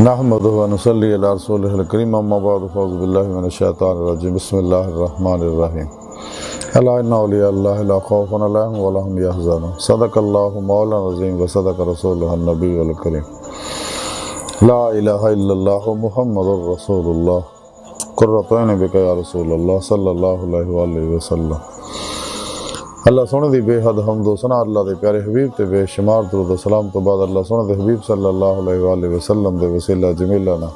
نحمدہ و نصلی علی رسولہ الکریم اما بعد فاعوذ باللہ من الشیطان الرجیم بسم اللہ الرحمن الرحیم الا ان اولیاء اللہ لا خوف علیہم ولا هم یحزنون صدق اللہ مولانا العظیم و صدق رسولہ النبی الکریم لا الہ الا اللہ محمد رسول اللہ قرۃ عین بک یا رسول اللہ صلی اللہ علیہ وآلہ وسلم۔ اللہ سونے دی بے حد حمد و ثنا اللہ دے پیارے حبیب تے بے شمار درود و سلام تو بعد اللہ سونے دے حبیب صلی اللہ علیہ وآلہ وسلم دے وسیلہ جمیلہ نا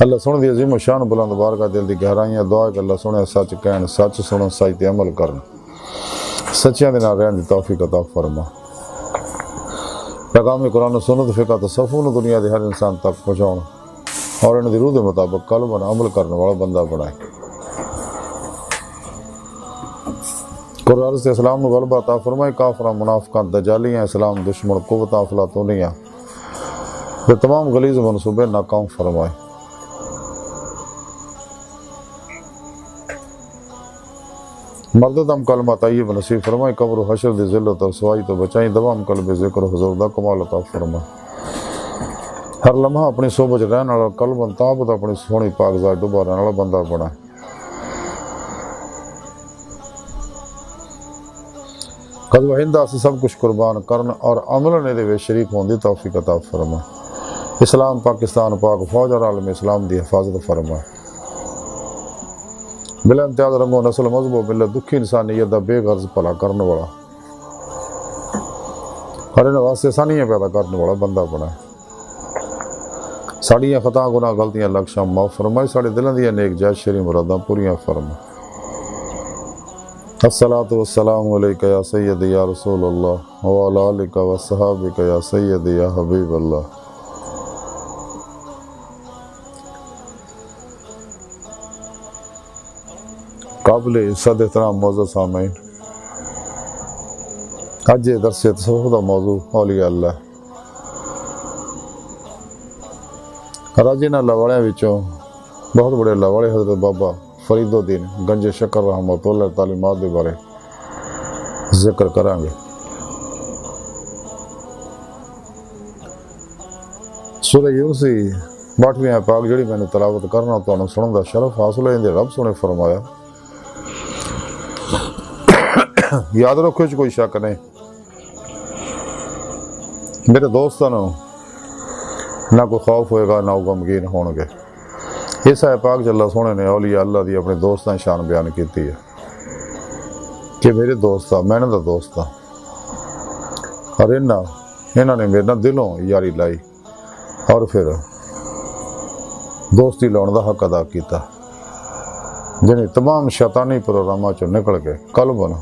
اللہ سونے دی عظیم و شان بلند بارگاہ دل دی گہرائیاں دعا کہ اللہ سونے سچ کہن سچ سنن سچ تے عمل کرن سچیاں دے نال رہن دی توفیق عطا فرما۔ پیغام قرآن و سنت فقہ تصوف نو دنیا دے ہر انسان تک پہنچاؤں اور ان دی روح دے مطابق قلب عمل کرنے والا بندہ بنائے۔ قرآن سے اسلام نو غلبہ عطا فرمائے، کافراں منافقاں دجالیاں اسلام دشمن قوتاں افلاطونیاں یہ تمام غلیظ منصوبے ناکام فرمائے۔ مرد دم کلمہ طیب نصیب فرمائے، قبر و حشر دی ذلت اور سوائی تو بچائیں، دوام قلب ذکر و حضور دا کمال عطا فرمائے۔ ہر لمحہ اپنی صحبت رہن والا قلب طابت اپنی سونی پاک ذات ڈوبا رہن والا بندہ بنا۔ قد وہندہ سے سب کچھ قربان کرن اور عمل نے دے وے شریک ہون دی توفیق عطا فرما۔ اسلام پاکستان پاک فوج اور عالم اسلام دی حفاظت فرما۔ بلا امتیاز رنگوں نسل مذہب و ملت دکھی انسانیت دا بے غرض بھلا کرنے والا ہر ان واسطے آسانیاں پیدا کرنے والا بندہ بنا۔ ساڑیاں خطا گناہ غلطیاں لکشاں معاف فرمائی، ساڑے دلوں دیاں نیک جائز شرعی مراداں پوریاں فرما۔ الصلاۃ والسلام علیک یا سیدی یا رسول اللہ وعلی آلک و صحابک یا سیدی یا حبیب اللہ۔ قابل عزت احترام معزز سامعین، اج درس تصوف دا موضوع اولیاء اللہ۔ راجینا لاواڑیاں وچوں بہت بڑے لاواڑے حضرت بابا فرید الدین گنج شکر رحمۃ اللہ تعلیمات دے بارے ذکر کریں گے۔ سورہ یونس 8ویں پاک جڑی میں نے تلاوت کرنا تانوں سنن دا شرف حاصل ہے، رب سنے فرمایا یاد رکھو اس کوئی شک نہیں، میرے دوستانوں نہ کوئی خوف ہوئے گا نہ غمگین ہون گے۔ اس آیت پاک جل اللہ سونے نے اولیاء اللہ دی اپنے دوستاں شان بیان کیتی ہے کہ میرے دوستا میں نے دا دوستا اور انہاں نے میرے دلوں یاری لائی اور پھر دوستی لاؤن دا حق ادا کیتا، جنہیں تمام شیطانی پروگراماں چوں نکل کے قلب نہ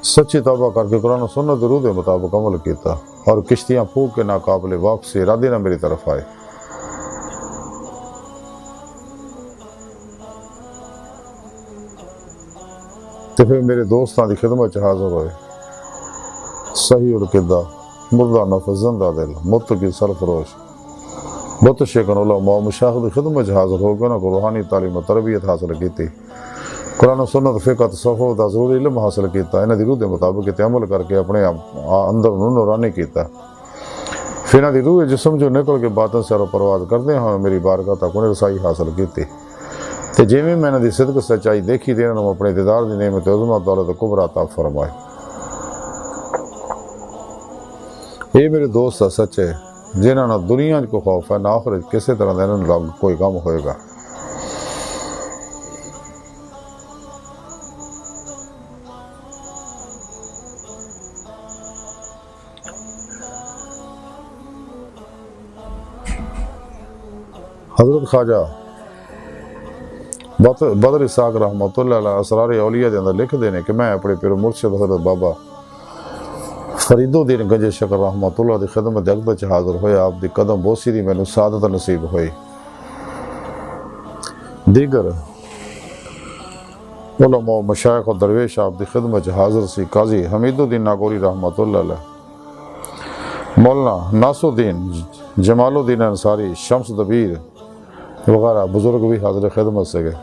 سچی توبہ کر کے قرآن و سنت روح دے مطابق عمل کیتا اور کشتیاں پھونک کے ناقابل واپسی ارادے نہ میری طرف آئے۔ تو پھر میرے دوستان دی خدمت حاضر ہوئے، صحیح القدہ مردہ نفس زندہ دل متقی سرفروش بت شکن علماء مشاہد دی خدمت حاضر ہو کے انہوں کو روحانی تعلیم و تربیت حاصل کیتی، قرآن و سنت فقہ تصوف دا ضروری علم حاصل کیتا، انہاں دی روح دے مطابق عمل کر کے اپنے اندر نورانی کیتا، پھر انہاں دی روح جسم جو نکل کے باطن سے پرواز کرتے ہیں میری بارگاہ تک انہیں رسائی حاصل کیتی۔ تے جویں میں انہاں دی صدق سچائی دیکھی تے انہاں اپنے دیدار دی نعمت عظمت دولت کبریٰ عطا فرمائے۔ یہ میرے دوست سچے جنہاں نہ دنیا کو خوف ہے نہ آخرت کسی طرح دا انہاں کوئی غم ہوئے گا۔ حضرت خواجہ بدر اسحاق رحمۃ اللہ علیہ اسرار اولیاء دے اندر لکھ دینے کہ میں اپنے پیر مرشد حضرت بابا فرید الدین گنج شکر رحمۃ اللہ دی خدمت اقدس حاضر ہویا، آپ دی قدم بوسی دی مینوں سعادت نصیب ہوئی۔ دیگر علماء و مشائخ و درویش آپ دی خدمت حاضر سی، قاضی حمید الدین ناگوری رحمۃ اللہ علیہ، مولانا ناصر الدین جمال الدین انصاری، شمس دبیر وغیرہ بزرگ بھی حاضر خدمت سے گئے۔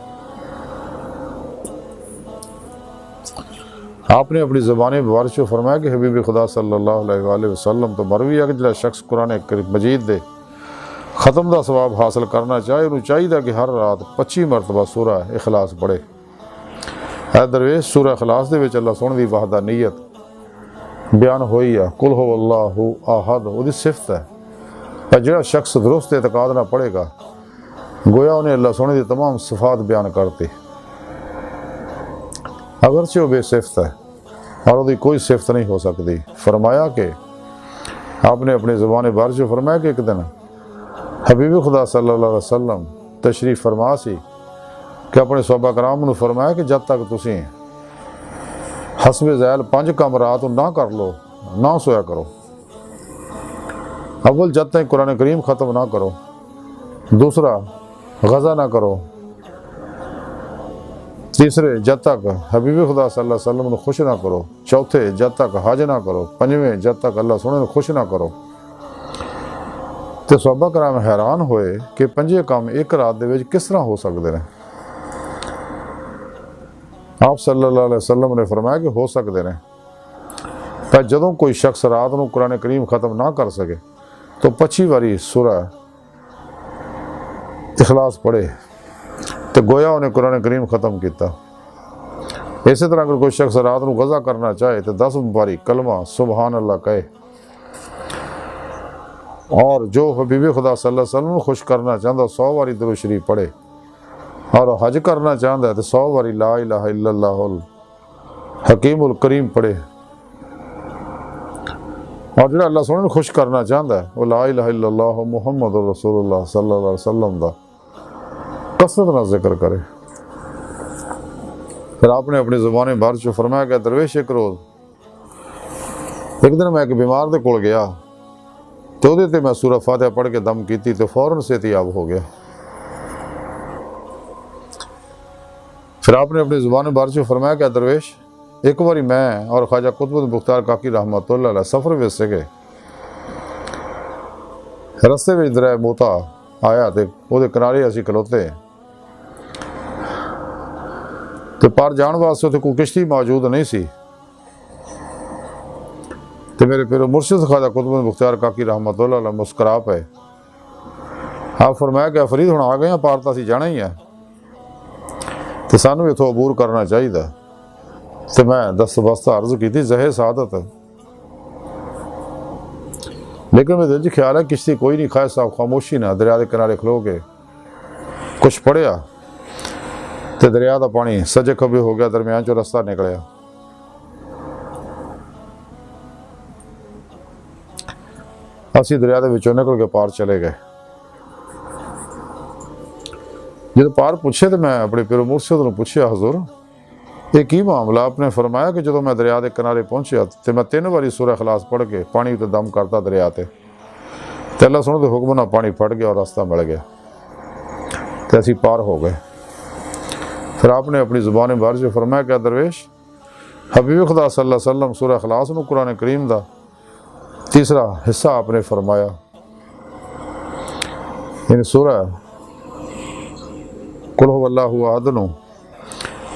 آپ نے اپنی زبان مبارک فرمایا کہ حبیب خدا صلی اللہ علیہ وآلہ وسلم تو مروی ہے کہ جڑا شخص قرآن مجید دے ختم دا ثواب حاصل کرنا چاہے انہوں چاہیے کہ ہر رات 25 مرتبہ سورہ اخلاص پڑھے۔ اے درویش سورہ اخلاص دے وچ اللہ سونے دی وحدانیت بیان ہوئی ہے، قل هو اللہ احد، وہ دی صفت ہے۔ اور جڑا شخص درست اعتقاد نہ پڑھے گا گویا انہیں اللہ سونے دی تمام صفات بیان کرتے، اگرچہ وہ بے صفت ہے اور وہ کوئی صفت نہیں ہو سکتی۔ فرمایا کہ آپ نے اپنی زبان بارش فرمایا کہ ایک دن حبیب خدا صلی اللہ علیہ وسلم تشریف فرما سی کہ اپنے صحابہ کرام نے فرمایا کہ جب تک تسی حسب ذیل 5 کام رات نہ کر لو نہ سویا کرو۔ اول جب تک قرآن کریم ختم نہ کرو، دوسرا غزہ نہ کرو، تیسرے جب تک حبیب خدا صلی اللہ علیہ وسلم نے خوش نہ کرو، چوتھے جب تک حج نہ کرو، پنجویں جب تک اللہ سونے نے خوش نہ کرو۔ تو صحابہ کرام حیران ہوئے کہ 5 کام ایک رات دے وچ کس طرح ہو سکتے ہیں؟ آپ صلی اللہ علیہ وسلم نے فرمایا کہ ہو سکتے ہیں، پر جدوں کوئی شخص رات نو قرآن کریم ختم نہ کر سکے تو 25 باری سورہ اخلاص پڑھے تو گویا انہیں قرآن کریم ختم کیتا۔ اسی طرح اگر کوئی شخص رات نو غزہ کرنا چاہے تو 10 باری کلمہ سبحان اللہ کہے، اور جو حبیب خدا صلی اللہ علیہ وسلم کو خوش کرنا چاہتا 100 باری درود شریف پڑھے، اور حج کرنا چاہتا ہے تو 100 باری لا الہ الا اللہ الحکیم الکریم پڑھے، اور جڑا اللہ سونے خوش کرنا چاہتا ہے وہ لا الہ الا اللہ محمد رسول اللہ صلی اللہ علیہ وسلم دا کثرت نہ ذکر کرے۔ پھر آپ نے اپنی زبان بارش سے فرمایا کہ درویش ایک روز ایک دن میں ایک بیمار دے کول گیا تو دے تے میں سورہ فاتحہ پڑھ کے دم کیتی تو فوراً صحتیاب ہو گیا۔ پھر آپ نے اپنی زبان بارش سے فرمایا کہ درویش ایک باری میں اور خواجہ قطب مختار کاکی رحمۃ اللہ علیہ سفر وچ سگے، رستے وچ دریا موتا آیا تے وہ دے کنارے اسی کھلوتے تو پار جان واسطے تے کوئی کشتی موجود نہیں سی، تو میرے پیرو مرشد خواجہ قطب مختار کاکی رحمۃ اللہ علیہ مسکرا پے۔ آپ فرمایا کہ فرید ہن آ گئے ہیں، پار تا سی جانا ہی ہے تو سانو اتوں عبور کرنا چاہیے۔ تو میں دست بستہ عرض کی تھی زہر سعادت، لیکن میرے دل خیال ہے کشتی کوئی نہیں، خواجہ صاحب خاموشی نہ دریا دے کنارے کھلو کے کچھ پڑھیا تو دریا دا پانی سجے کھبے ہو گیا، درمیان چو رستہ نکلیا۔ اسی دریا دے وچوں نکل کے پار چلے گئے۔ جب پار پوچھے تو میں اپنے پیرو مرشد نے پوچھیا حضور یہ کی معاملہ؟ آپ نے فرمایا کہ جدوں میں دریا دے کنارے پہنچیا تو میں 3 باری سورہ اخلاص پڑھ کے پانی تے دم کرتا دریا تے اللہ سنو تو حکم نہ پانی پھٹ گیا اور راستہ مل گیا تو اسی پار ہو گئے۔ پھر آپ نے اپنی زبان مبارک سے فرمایا کہ درویش حبیب خدا صلی اللہ علیہ وسلم سورہ اخلاص نو قرآن کریم دا تیسرا حصہ آپ نے فرمایا، یعنی سورہ قل هو اللہ احد نو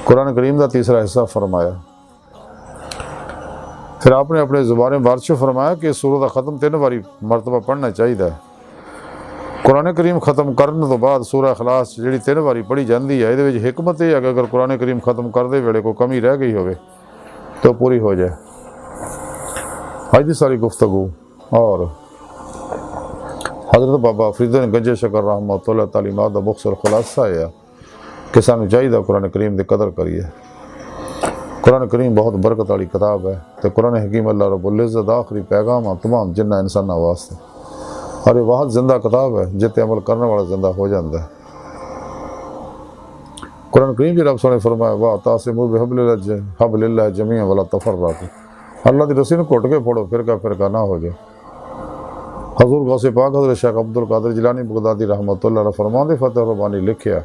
قرآن کریم دا تیسرا حصہ فرمایا۔ پھر آپ نے اپنے زبان مبارک سے فرمایا کہ سورہ دا ختم 3 باری مرتبہ پڑھنا چاہیے۔ قرآن کریم ختم کرنے تو بعد سورہ اخلاص جڑی 3 باری پڑھی جاندی ہے، یہ حکمت ہے کہ اگر قرآن کریم ختم کر دے ویلے کو کمی رہ گئی ہوئے تو پوری ہو جائے۔ آج دی ساری گفتگو اور حضرت بابا فرید گنج شکر رحمۃ اللہ تعلیمات دا مختصر خلاصہ ہے کہ سانو چاہیے قرآن کریم دی قدر کریے۔ قرآن کریم بہت برکت والی کتاب ہے تو قرآن حکیم اللہ رب العزت آخری پیغام تمام جنہ انسانہ واسطے، اور یہ واحد زندہ کتاب ہے جتے عمل کرنے والا زندہ ہو جاتا ہے۔ قرآن کریم کی رب نے فرمایا وَاعْتَصِمُوا بِحَبْلِ اللَّهِ جَمِيعًا وَلَا تَفَرَّقُوا، اللہ دی رسی نے گھٹ کے پھوڑو، فرقہ فرقہ نہ ہو جائے۔ حضور غوث پاک حضرت شیخ عبد القادر جیلانی بغدادی رحمۃ اللہ علیہ فرماندے فتح ربانی لکھیا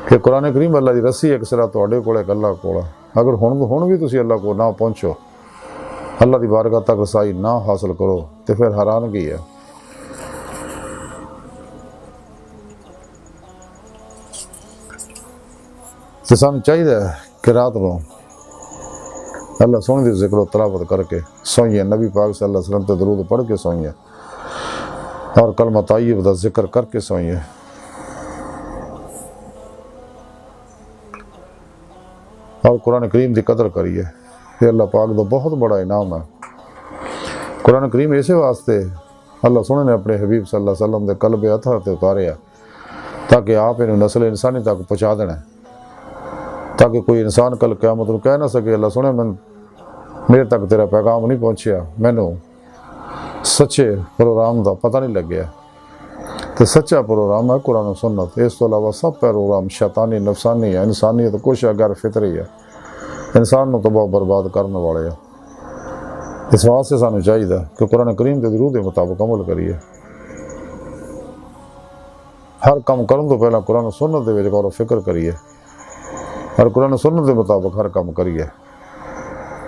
کہ قرآن کریم اللہ دی رسی ایک سرا تواڈے کول ایک اللہ کول، اگر ہن بھی تسی اللہ کو نہ پہنچو، اللہ دی بارگاہ تک رسائی نہ حاصل کرو تو پھر حیرانگی ہے۔ تو سانو چاہیے کہ رات کو اللہ سونے دی ذکر و تلاوت کر کے سوئیے، نبی پاک صلی اللہ علیہ وسلم تے درود پڑھ کے سوئیے اور کلمہ طیب دا ذکر کر کے سوئیے۔ اور قرآن کریم دی قدر کریے، یہ اللہ پاک دا بہت بڑا انعام ہے۔ قرآن کریم اسی واسطے اللہ سونے نے اپنے حبیب صلی اللہ علیہ وسلم دے قلب اطہر تے اتاریا تاکہ آپ انہوں نسل انسانی تک پہنچا دینا، تاکہ کوئی انسان کل قیامت کو کہہ نہ سکے اللہ سونے میرے تک تیرا پیغام نہیں پہنچیا، مینوں سچے پروگرام دا پتہ نہیں لگیا۔ تو سچا پروگرام ہے قرآن و سنت، اس تو علاوہ سب پروگرام شیطانی نفسانی ہے، انسانیت کچھ ہے غیر فطری ہے، انسان کو تباہ برباد کرنے والے ہیں۔ اس واسطے سانو چاہیے کہ قرآن کریم کے درود کے مطابق عمل کریے، ہر کام کرن تو پہلا قرآن و سنت دے وچ غور و فکر کریے اور قرآن و سنت کے مطابق ہر کام کریے۔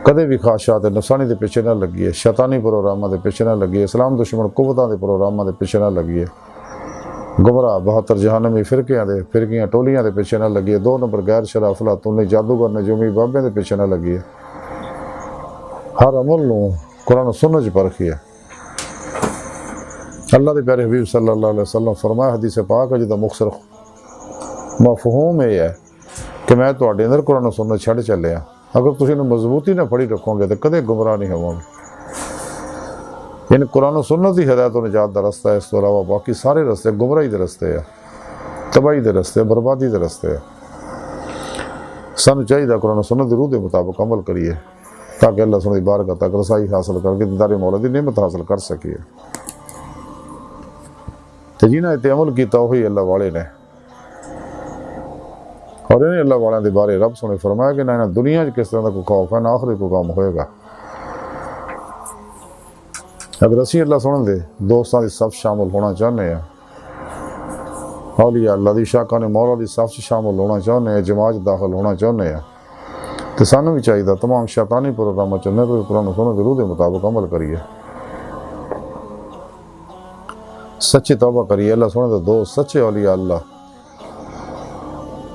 کدے بھی خواہشات نفسانی دے پیچھے نہ لگیے، شیطانی پروگراماں دے پیچھے نہ لگیے، اسلام دشمن قوتاں دے پروگراماں دے پیچھے نہ لگیے، گمراہ 72 جہنمی فرقیاں ٹولیاں دے پیچھے نہ لگیے، 2 نمبر غیر شرع افلاطونی جادوگر نجومی بابے دے پیچھے نہ لگیے۔ ہر عمل نو قرآن و سنت پرکھیے۔ اللہ دے پیارے حبیب صلی اللہ علیہ وسلم فرمایا حدیث پاک ہے جدا مختصر مفہوم یہ ہے کہ میں تواڈے اندر قرآن و سنت چھڑ چلیا، اگر تسی انہوں مضبوطی نہ پڑھی رکھو گے تو کدے گمراہ نہیں ہوں گے۔ یعنی قرآن و سنت ہی ہدایت و نجات دا رستہ ہے، اس تو علاوہ باقی سارے رستے گمراہی دے رستے ہیں، تباہی دے رستے ہیں، بربادی دے رستے ہیں۔ سانو چاہیے قرآن و سنت دی روح دے مطابق عمل کریے تاکہ اللہ سبحانہ دی بارگاہ تک رسائی حاصل کر کے دیدار مولا دی نعمت حاصل کر سکیے۔ تے جنہاں تے عمل کیتا وہی اللہ والے نے، اور انہیں اللہ والوں کے بارے رب سنے فرمایا کہ نہ دنیا کس طرح کا کوئی خوف ہے نہ آخرت کو کام ہوئے گا۔ اگر اسی اللہ سنن دے دوستاں دی صف شامل ہونا چاہنے ہیں، اولیاء اللہ دی شاکان مولا دی صف شامل ہونا چاہنے ہیں، جماعت داخل ہونا چاہنے ہیں، تو سانو بھی چاہیے تمام شیطانی پروگراموں چلنے کو قرآن و سنت دی روح دے مطابق عمل کریے، سچی توبہ کریے۔ اللہ سنے دے دوست سچے اولیاء اللہ،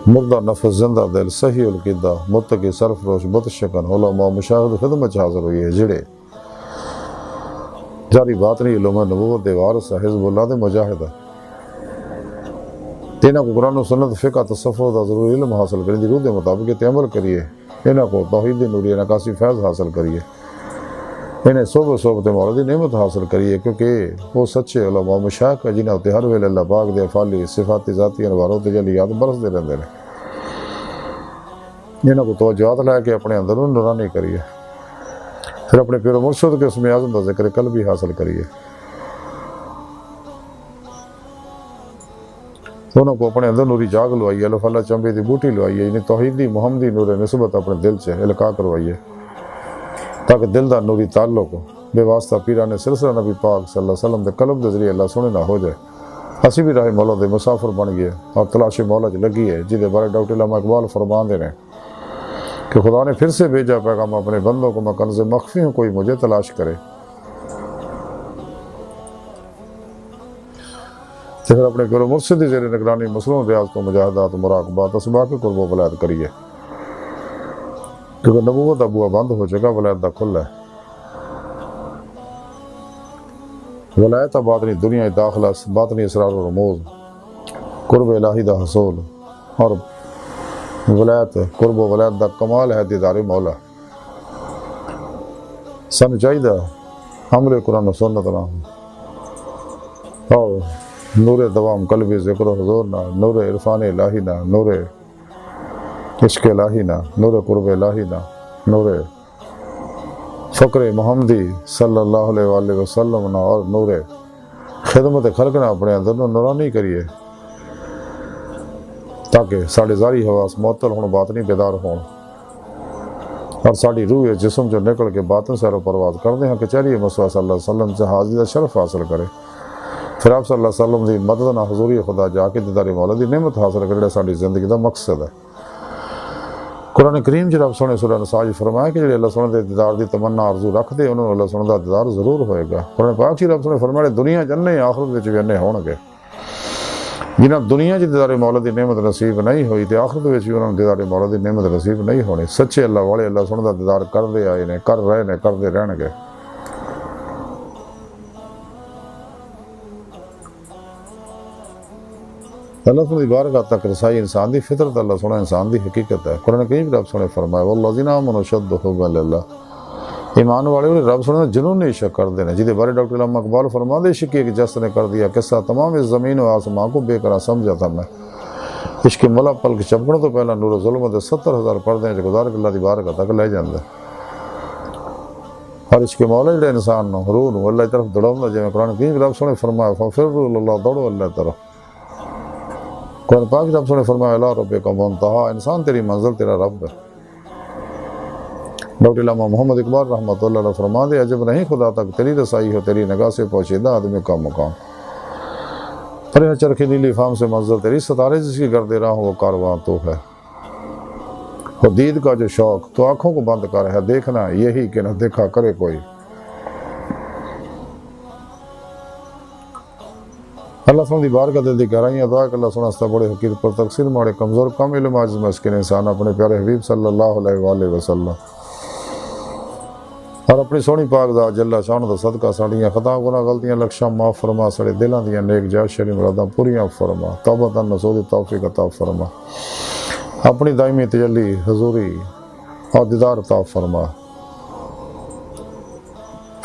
مردہ نفس زندہ دل صحیح القیدہ متقی سرفروش بت شکن علماء مشاہد خدمت حاضر ہوئی ہے، جڑے جاری باطنی علوم نبوت دے وارث حزب اللہ دے مجاہد ہے، انہاں کو قرآن و سنت فقہ تصوف دا ضروری علم حاصل کریں دی روح دے مطابق عمل کریے، انہاں کو توحید نوری نکاسی فیض حاصل کریے، انہیں صحبت مولا دی نعمت حاصل کریے، کیونکہ وہ سچے علماء مشائخ ہے جنہاں تے ہر ویلے اللہ پاک دے افعالی صفاتی ذاتی انواروں تجلیات برس دے رہندے نے۔ انہاں کو توجہات لے کے اپنے اندر نورانی کریے، پھر اپنے پیر و مرشد کے اسم اعظم کا ذکر قلبی حاصل کریے، انہوں کو اپنے اندر نوری جاگ لوائیے، الف اللہ چمبے دی بوٹی لوائیے، یعنی توحیدی محمدی نور نسبت اپنے دل سے القاء کروائیے تاکہ دل دا نوری تعلق بے واسطہ پیران سلسلہ نبی پاک صلی اللہ علیہ وسلم دے قلب دے ذریعے اللہ سنے نہ ہو جائے۔ اسی بھی راہ مولا دے مسافر بن گئے اور تلاش مولا چ لگی ہے، جہدے بارے ڈاکٹر علامہ اقبال فرمان دے رہے کہ خدا نے پھر سے بھیجا پیغام اپنے بندوں کو، میں کنز مخفی ہوں کوئی مجھے تلاش کرے۔ پھر اپنے پیر و مرشد زیر نگرانی مسلوں ریاضت و مجاہدات و مراقبات اسباق قرب و ولایت کریے، کیونکہ نبوت ابوا بند ہو چکا، ولایت دا کھلا ہے۔ ولایت باطنی دنیا داخلہ باطنی اسرار و رموز قرب الہی دا حصول، اور ولایت قرب و ولایت دا کمال ہے دیدار مولا۔ سانو چاہیے عمل قرآن و سنت نہ اور نور دوام قلبی ذکر و حضور نہ، نور عرفان الہی نہ، نور عشق الہی نہ، نور قرب الہی نہ، نور فقر محمدی صلی اللہ علیہ وآلہ وسلم نہ، اور نور خدمت خلق نہ اپنے اندر نورانی کریے تاکہ ساڑھے ظاہری حواس معطل ہون، باطنی بیدار ہون، اور ساڑھی روح جسم جو نکل کے باطن سیر و پرواز کر دیں کچہری مصطفیٰ صلی اللہ علیہ وسلم سے حاضری شرف حاصل کرے، پھر آپ صلی اللہ علیہ وسلم دی مدد نہ حضوری خدا جا کے دیدار مولا دی نعمت حاصل کرے، ساڑھی زندگی دا مقصد ہے۔ قرآن کریم جب سونے سورہ نساء فرمایا کہ جڑے اللہ سونے دے دیدار دی تمنا آرزو رکھ دے انہوں نے اللہ سونے دا دیدار ضرور ہوئے گا۔ قرآن پاک رب سونے فرمایا دنیا جننے آخرت وچ بھی انے ہون گے۔ جنہاں دنیا چ دیدار مولا دی نعمت نصیب نہیں ہوئی تے آخرت وچ بھی انہاں نوں دیدار مولا دی نعمت نصیب نہیں ہونی. سچے اللہ والے اللہ سن دا دیدار کردے آئے نے، کر رہے نے، کردے رہن گے. اللہ سن دی بارگاہ تک رسائی انسان دی فطرت اللہ سنا انسان دی حقیقت ہے. قرآن کریم رب سنے فرمایا والذین آمنوا اشد حبا للہ. ایمان والے انہیں رب سنے جنون نے عشق کر دینا، جہدے بارے ڈاکٹر علامہ اقبال فرما دے عشق ایک جس نے کر دیا قصہ تمام اس زمین و آسمان کو بے قرار سمجھا تھا میں. عشق ملا پلک چپکن تو پہلا نور ظلمت 70,000 پردے جو گزار کے اللہ دی بارگاہ تک لے جاندے. اور عشق مولا جڑے انسان نو روح نو اللہ کی طرف دوڑاوندا، جویں قرآن کریم رب سنے فرمایا ففروا الی اللہ، دوڑو اللہ طرف. قرآن پاک رب نے فرمایا الی ربک منتہا، انسان تیری منزل تیرا رب ہے. ڈاکٹر علامہ محمد اقبال رحمۃ اللہ علیہ فرما دے عجب نہیں خدا تک تیری رسائی ہو، تیری نگاہ سے پہنچیدہ آدمی کا مقام. پرے چرخی نیلی فام سے منزل تیری، ستارے جس کی گردے راہ وہ کارواں تو ہے. وہ دید کا جو شوق تو آنکھوں کو بند کر ہے، دیکھنا یہی کہ نہ دیکھا کرے کوئی. اللہ سن دی بارگاہ دل دی گہرائیاں دعا کہ اللہ سنا بڑے حقیقت پر تقصیر ماڑے کمزور کم علم عاجز مسکین انسان اپنے پیارے حبیب صلی اللہ علیہ وآلہ وسلم اور اپنی سونی پاک ذات جل شان دا صدقہ ساڈیاں خطا گناہ غلطیاں لکشاں معاف فرما، ساڈے دلاں دیاں نیک جائز شرعی مراداں پوریاں فرما، توبۃ نصوح توفیق عطا فرما، اپنی دائمی تجلی حضوری اور دیدار عطا فرما،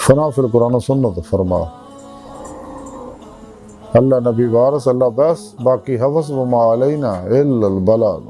فنا فی القرآن و سنت فرما. اللہ نبی وارث اللہ بس، باقی حوث وما علینا الا البلاغ.